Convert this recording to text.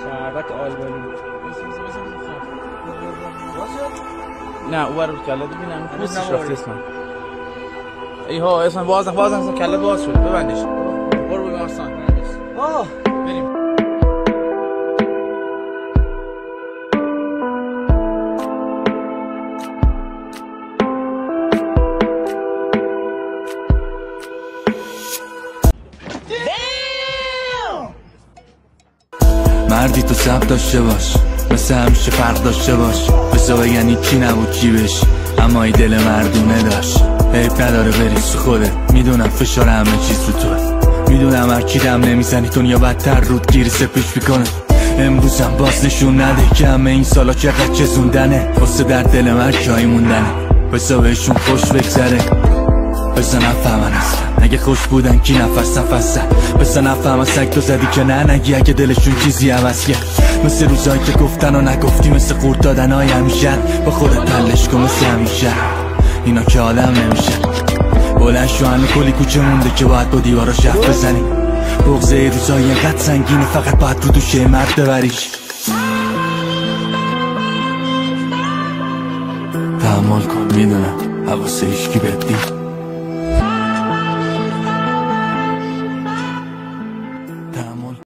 شربت آلبانی نه او رو کله ببینم پوستش رفته اسم ایها اسم باز کله باز شد ببندش برو بیمارستان بریم مردی تو صبر داشته باش مثل همیشه فرق داشته باش بسا بگن هیچی نبود چی بشی اما ای دل مردونه داشت عیب نداره بریز تو خوده میدونم فشار همه چیز رو توه میدونم هر کی دم نمیزنی دنیا بدتر رود گیری سپیش میکنه امروزم باز نشون نده که همه این سالا چقدر چزوندنه واسه در دل من جایی موندنه بسا بهشون خوش بگذره بسا نفهمن اصلا اگه خوش بودن کی نفسن بسا نفهمن سگ تو زدی که نه نگی اگه دلشون چیزی عوض کرد مثل روزایی که گفتن و نگفتی مثل قورت دادنهای همیشه با خودت تلش کن مثل همیشه اینا که آدم نمیشه بلند شو همه کلی کوچه مونده که باید با دیوارا شف بزنی بغضه روزایی اینقدر سنگینه فقط باید رو دوشه مرد ببریش تحمل کن میدونم حواسه هیچکی بهت